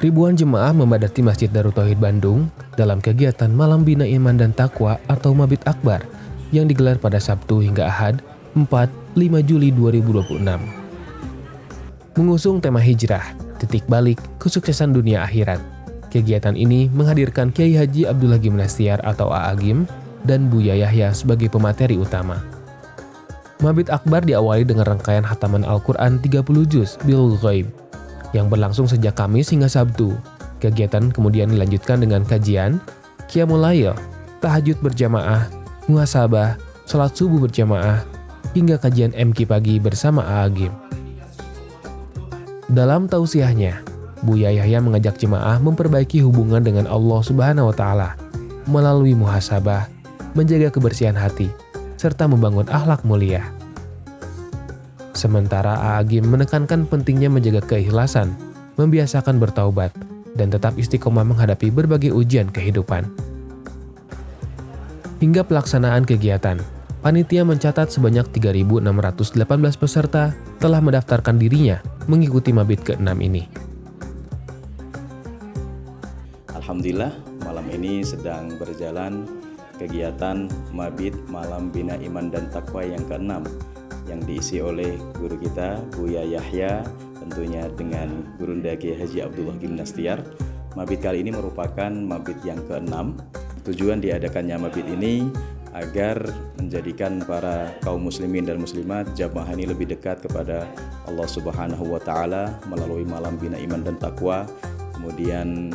Ribuan jemaah membadati Masjid Darut Tauhid Bandung dalam kegiatan Malam Bina Iman dan Taqwa atau Mabit Akbar yang digelar pada Sabtu hingga Ahad 4-5 Juli 2026. Mengusung tema hijrah, titik balik kesuksesan dunia akhirat. Kegiatan ini menghadirkan Kiai Haji Abdullah Gimnastiar atau A'agim dan Buya Yahya sebagai pemateri utama. Mabit Akbar diawali dengan rangkaian hataman Al-Quran 30 juz bil ghaib yang berlangsung sejak Kamis hingga Sabtu. Kegiatan kemudian dilanjutkan dengan kajian, qiyamul lail, tahajud berjamaah, muhasabah, salat subuh berjamaah, hingga kajian MQ pagi bersama A'agim. Dalam tausiahnya, Buya Yahya mengajak jemaah memperbaiki hubungan dengan Allah Subhanahu wa Ta'ala melalui muhasabah, menjaga kebersihan hati, serta membangun akhlak mulia. Sementara A'agim menekankan pentingnya menjaga keikhlasan, membiasakan bertaubat, dan tetap istiqomah menghadapi berbagai ujian kehidupan. Hingga pelaksanaan kegiatan, panitia mencatat sebanyak 3.618 peserta telah mendaftarkan dirinya mengikuti Mabit ke-6 ini. Alhamdulillah, malam ini sedang berjalan kegiatan Mabit Malam Bina Iman dan Taqwa yang ke-6 yang diisi oleh guru kita Buya Yahya, tentunya dengan Gurunda Kiai Haji Abdullah Gimnastiar. Mabit kali ini merupakan mabit yang ke-6. Tujuan diadakannya mabit ini agar menjadikan para kaum muslimin dan muslimat jamaah ini lebih dekat kepada Allah Subhanahu wa Ta'ala melalui Malam Bina Iman dan Taqwa. Kemudian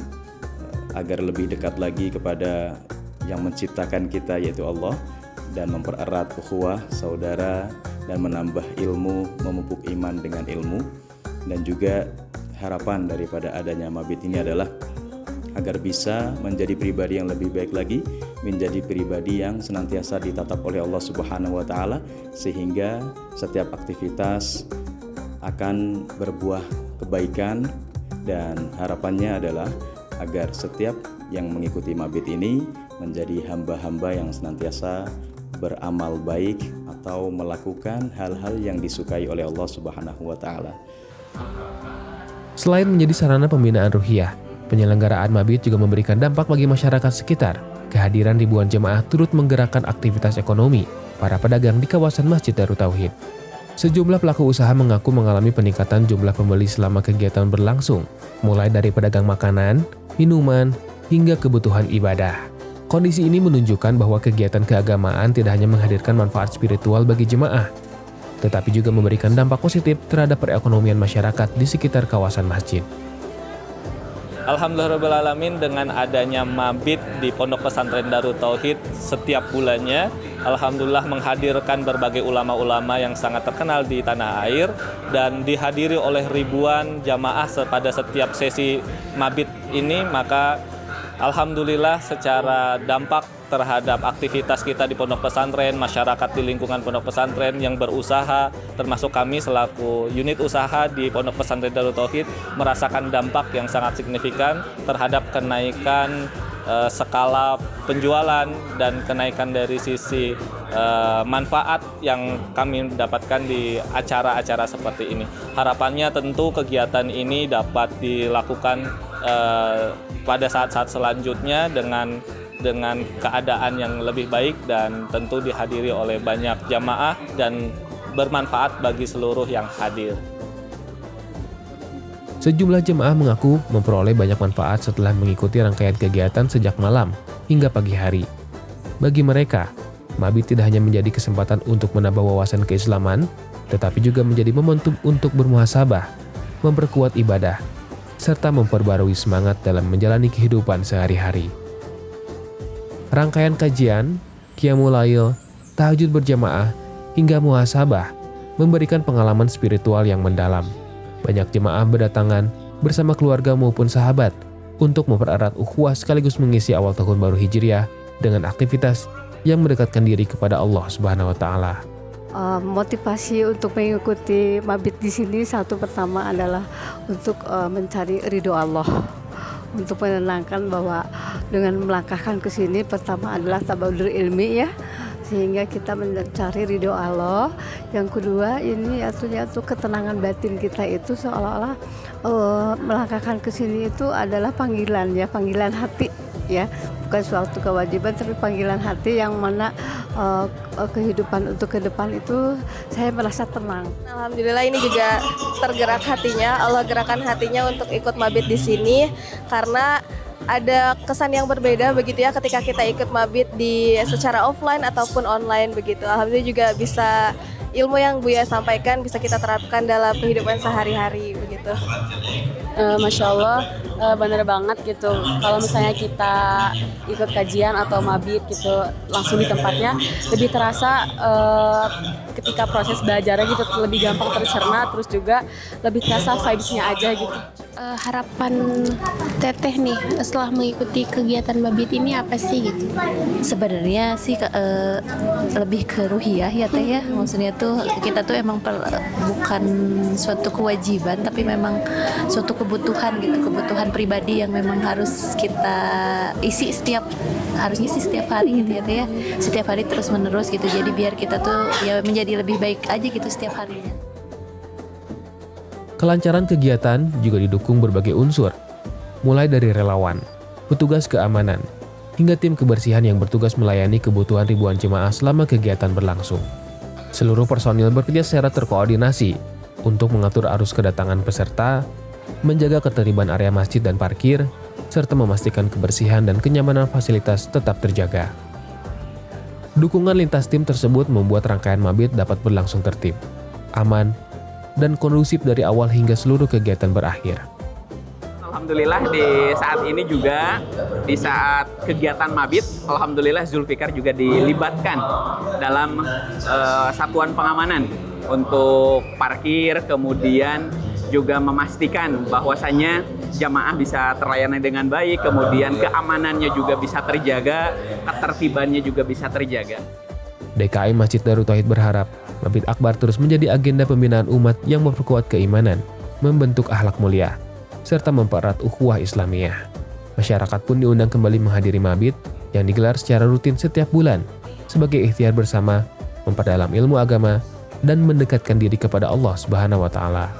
agar lebih dekat lagi kepada yang menciptakan kita, yaitu Allah, dan mempererat ukhuwah saudara dan menambah ilmu, memupuk iman dengan ilmu. Dan juga harapan daripada adanya mabit ini adalah agar bisa menjadi pribadi yang lebih baik lagi, menjadi pribadi yang senantiasa ditatap oleh Allah Subhanahu wa Ta'ala, sehingga setiap aktivitas akan berbuah kebaikan. Dan harapannya adalah agar setiap yang mengikuti mabit ini menjadi hamba-hamba yang senantiasa beramal baik atau melakukan hal-hal yang disukai oleh Allah Subhanahu wa Ta'ala. Selain menjadi sarana pembinaan ruhiyah, penyelenggaraan mabit juga memberikan dampak bagi masyarakat sekitar. Kehadiran ribuan jemaah turut menggerakkan aktivitas ekonomi para pedagang di kawasan Masjid Darut Tauhid. Sejumlah pelaku usaha mengaku mengalami peningkatan jumlah pembeli selama kegiatan berlangsung, mulai dari pedagang makanan, minuman, hingga kebutuhan ibadah. Kondisi ini menunjukkan bahwa kegiatan keagamaan tidak hanya menghadirkan manfaat spiritual bagi jemaah, tetapi juga memberikan dampak positif terhadap perekonomian masyarakat di sekitar kawasan masjid. Alhamdulillahirrahmanirrahim, dengan adanya mabit di Pondok Pesantren Darut Tauhid setiap bulannya, alhamdulillah menghadirkan berbagai ulama-ulama yang sangat terkenal di tanah air dan dihadiri oleh ribuan jamaah pada setiap sesi mabit ini. Maka alhamdulillah secara dampak terhadap aktivitas kita di pondok pesantren, masyarakat di lingkungan pondok pesantren yang berusaha, termasuk kami selaku unit usaha di Pondok Pesantren Darut Tauhid, merasakan dampak yang sangat signifikan terhadap kenaikan skala penjualan dan kenaikan dari sisi manfaat yang kami dapatkan di acara-acara seperti ini. Harapannya tentu kegiatan ini dapat dilakukan pada saat-saat selanjutnya dengan keadaan yang lebih baik dan tentu dihadiri oleh banyak jamaah dan bermanfaat bagi seluruh yang hadir. Sejumlah jemaah mengaku memperoleh banyak manfaat setelah mengikuti rangkaian kegiatan sejak malam hingga pagi hari. Bagi mereka, mabit tidak hanya menjadi kesempatan untuk menambah wawasan keislaman, tetapi juga menjadi momentum untuk bermuhasabah, memperkuat ibadah, serta memperbarui semangat dalam menjalani kehidupan sehari-hari. Rangkaian kajian, qiyamul lail, tahajud berjamaah, hingga muhasabah memberikan pengalaman spiritual yang mendalam. Banyak jemaah berdatangan bersama keluarga maupun sahabat untuk mempererat ukhuwah sekaligus mengisi awal tahun baru Hijriah dengan aktivitas yang mendekatkan diri kepada Allah Subhanahu wa Ta'ala. Motivasi untuk mengikuti mabit di sini pertama adalah untuk mencari ridho Allah, untuk menenangkan bahwa dengan melangkahkan ke sini pertama adalah tabadur ilmi ya, sehingga kita mencari ridho Allah. Yang kedua ini artinya tuh ketenangan batin kita itu seolah-olah melangkahkan ke sini itu adalah panggilan ya, panggilan hati ya, bukan suatu kewajiban tapi panggilan hati yang mana kehidupan untuk ke depan itu saya merasa tenang. Alhamdulillah ini juga tergerak hatinya, Allah gerakan hatinya untuk ikut mabit di sini karena ada kesan yang berbeda begitu ya ketika kita ikut mabit secara offline ataupun online begitu. Alhamdulillah juga bisa ilmu yang Buya sampaikan bisa kita terapkan dalam kehidupan sehari-hari begitu. Masya Allah, bener banget gitu. Kalau misalnya kita ikut kajian atau mabit gitu langsung di tempatnya, lebih terasa ketika proses belajarnya gitu lebih gampang tercerna, terus juga lebih terasa vibes-nya aja gitu. Harapan Teteh nih setelah mengikuti kegiatan mabit ini apa sih gitu? Sebenarnya sih lebih ke ruhiyah ya Teh ya. Maksudnya tuh kita tuh emang bukan suatu kewajiban tapi memang suatu kebutuhan gitu, kebutuhan pribadi yang memang harus kita isi setiap hari gitu ya Teh ya. Setiap hari terus menerus gitu. Jadi biar kita tuh ya menjadi lebih baik aja gitu setiap harinya. Kelancaran kegiatan juga didukung berbagai unsur, mulai dari relawan, petugas keamanan, hingga tim kebersihan yang bertugas melayani kebutuhan ribuan jemaah selama kegiatan berlangsung. Seluruh personil bekerja secara terkoordinasi untuk mengatur arus kedatangan peserta, menjaga ketertiban area masjid dan parkir, serta memastikan kebersihan dan kenyamanan fasilitas tetap terjaga. Dukungan lintas tim tersebut membuat rangkaian mabit dapat berlangsung tertib, aman, dan kondusif dari awal hingga seluruh kegiatan berakhir. Alhamdulillah di saat ini juga, di saat kegiatan mabit, Alhamdulillah Zulfikar juga dilibatkan dalam satuan pengamanan untuk parkir, kemudian juga memastikan bahwasannya jamaah bisa terlayani dengan baik, kemudian keamanannya juga bisa terjaga, ketertibannya juga bisa terjaga. DKM Masjid Darut Tauhid berharap Mabit Akbar terus menjadi agenda pembinaan umat yang memperkuat keimanan, membentuk akhlak mulia, serta mempererat ukhuwah Islamiyah. Masyarakat pun diundang kembali menghadiri mabit yang digelar secara rutin setiap bulan sebagai ikhtiar bersama memperdalam ilmu agama dan mendekatkan diri kepada Allah Subhanahu wa Ta'ala.